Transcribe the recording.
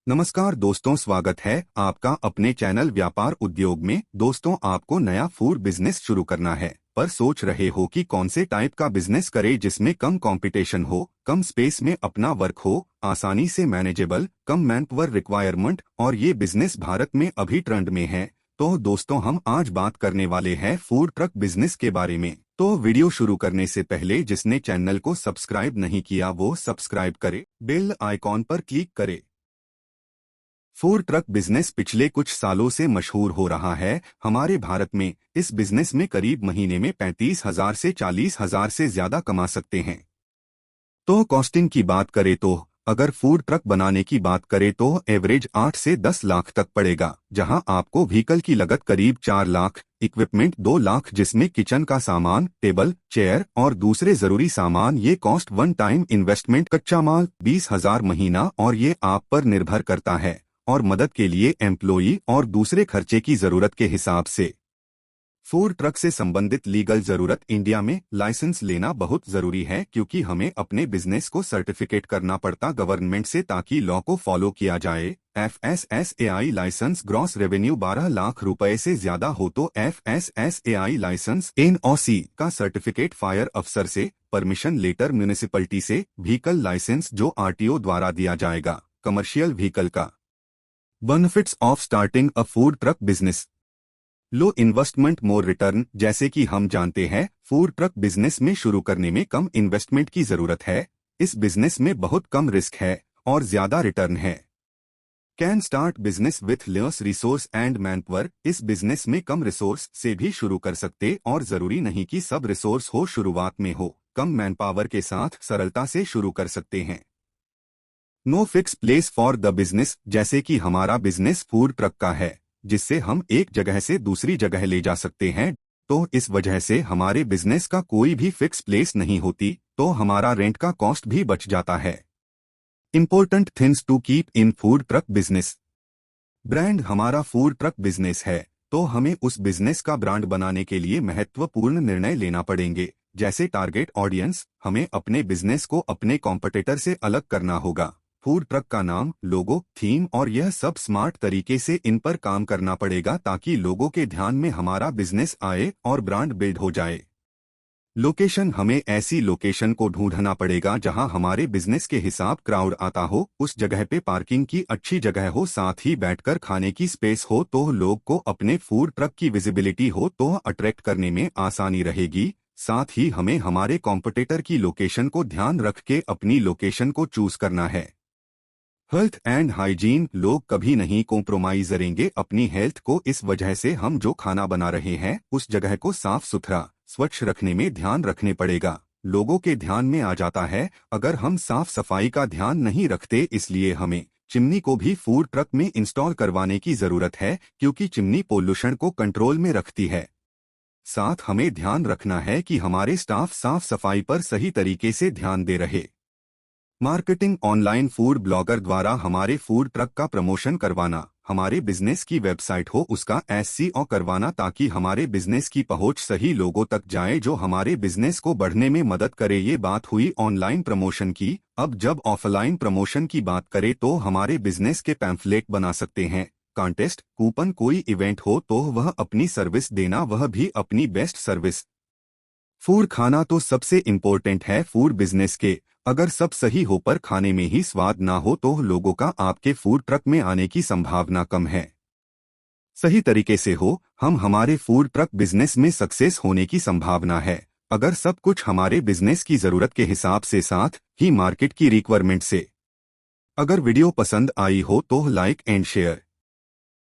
नमस्कार दोस्तों, स्वागत है आपका अपने चैनल व्यापार उद्योग में। दोस्तों, आपको नया फूड बिजनेस शुरू करना है, पर सोच रहे हो कि कौन से टाइप का बिजनेस करे जिसमें कम कंपटीशन हो, कम स्पेस में अपना वर्क हो, आसानी से मैनेजेबल, कम मैनपावर रिक्वायरमेंट और ये बिजनेस भारत में अभी ट्रेंड में है। तो दोस्तों, हम आज बात करने वाले हैं फूड ट्रक बिजनेस के बारे में। तो वीडियो शुरू करने से पहले जिसने चैनल को सब्सक्राइब नहीं किया वो सब्सक्राइब करे, बेल आइकॉन पर क्लिक करे। फूड ट्रक बिजनेस पिछले कुछ सालों से मशहूर हो रहा है। हमारे भारत में इस बिजनेस में करीब महीने में 35,000 से 40,000 से ज्यादा कमा सकते हैं। तो कॉस्टिंग की बात करें तो अगर फूड ट्रक बनाने की बात करें तो एवरेज 8 से 10 लाख तक पड़ेगा, जहां आपको व्हीकल की लागत करीब 4 लाख, इक्विपमेंट 2 लाख जिसमें किचन का सामान, टेबल, चेयर और दूसरे जरूरी सामान। ये कॉस्ट वन टाइम इन्वेस्टमेंट, कच्चा माल 20,000 महीना और ये आप पर निर्भर करता है और मदद के लिए एम्प्लॉई और दूसरे खर्चे की जरूरत के हिसाब से। फूड ट्रक से संबंधित लीगल जरूरत, इंडिया में लाइसेंस लेना बहुत जरूरी है क्योंकि हमें अपने बिजनेस को सर्टिफिकेट करना पड़ता गवर्नमेंट से ताकि लॉ को फॉलो किया जाए। FSSAI licence gross revenue 12 lakh रुपए से ज्यादा हो तो FSSAI लाइसेंस, NOC का सर्टिफिकेट फायर अफसर से, परमिशन लेटर म्यूनिसिपैलिटी से, व्हीकल लाइसेंस जो RTO द्वारा दिया जाएगा, कमर्शियल व्हीकल का। Benefits of starting a food truck business. Low investment more return. जैसे कि हम जानते हैं, फूड ट्रक बिजनेस में शुरू करने में कम इन्वेस्टमेंट की जरूरत है। इस बिजनेस में बहुत कम रिस्क है और ज्यादा रिटर्न है। Can start business with less resource and manpower. इस बिजनेस में कम रिसोर्स से भी शुरू कर सकते और जरूरी नहीं कि सब रिसोर्स हो शुरुआत में हो। कम मैनपावर के साथ सरलता से शुरू कर सकते हैं। No fix place for the business. जैसे कि हमारा बिजनेस फूड ट्रक का है जिससे हम एक जगह से दूसरी जगह ले जा सकते हैं, तो इस वजह से हमारे बिजनेस का कोई भी फिक्स प्लेस नहीं होती, तो हमारा रेंट का कॉस्ट भी बच जाता है। Important things to keep in food truck business. Brand. हमारा फूड ट्रक बिजनेस है तो हमें उस बिजनेस का ब्रांड बनाने के लिए महत्वपूर्ण निर्णय लेना पड़ेंगे, जैसे टारगेट ऑडियंस। हमें अपने बिजनेस को अपने कॉम्पिटिटर से अलग करना होगा। फूड ट्रक का नाम, लोगो, थीम और यह सब स्मार्ट तरीके से इन पर काम करना पड़ेगा ताकि लोगों के ध्यान में हमारा बिजनेस आए और ब्रांड बिल्ड हो जाए। लोकेशन। हमें ऐसी लोकेशन को ढूंढना पड़ेगा जहां हमारे बिजनेस के हिसाब क्राउड आता हो, उस जगह पे पार्किंग की अच्छी जगह हो, साथ ही बैठकर खाने की स्पेस हो तो लोग को अपने फूड ट्रक की विजिबिलिटी हो तो अट्रैक्ट करने में आसानी रहेगी। साथ ही हमें हमारे कॉम्पिटिटर की लोकेशन को ध्यान रख के अपनी लोकेशन को चूज करना है। Health and hygiene. लोग कभी नहीं कॉम्प्रोमाइज करेंगे अपनी हेल्थ को, इस वजह से हम जो खाना बना रहे हैं उस जगह को साफ सुथरा, स्वच्छ रखने में ध्यान रखने पड़ेगा। लोगों के ध्यान में आ जाता है अगर हम साफ सफाई का ध्यान नहीं रखते, इसलिए हमें चिमनी को भी फूड ट्रक में इंस्टॉल करवाने की जरूरत है क्योंकि चिमनी पोल्यूशन को कंट्रोल में रखती है। साथ हमें ध्यान रखना है कि हमारे स्टाफ साफ सफाई पर सही तरीके से ध्यान दे रहे। मार्केटिंग। ऑनलाइन फूड ब्लॉगर द्वारा हमारे फूड ट्रक का प्रमोशन करवाना, हमारे बिजनेस की वेबसाइट हो उसका SEO करवाना ताकि हमारे बिजनेस की पहुंच सही लोगों तक जाए जो हमारे बिजनेस को बढ़ने में मदद करे। ये बात हुई ऑनलाइन प्रमोशन की। अब जब ऑफलाइन प्रमोशन की बात करें तो हमारे बिजनेस के पैम्फलेट बना सकते हैं, कॉन्टेस्ट, कूपन, कोई इवेंट हो तो वह अपनी सर्विस देना, वह भी अपनी बेस्ट सर्विस। फूड खाना तो सबसे इम्पोर्टेंट है फूड बिजनेस के। अगर सब सही हो पर खाने में ही स्वाद ना हो तो लोगों का आपके फूड ट्रक में आने की संभावना कम है। सही तरीके से हो हम हमारे फूड ट्रक बिजनेस में सक्सेस होने की संभावना है अगर सब कुछ हमारे बिजनेस की जरूरत के हिसाब से, साथ ही मार्केट की रिक्वायरमेंट से। अगर वीडियो पसंद आई हो तो लाइक एंड शेयर।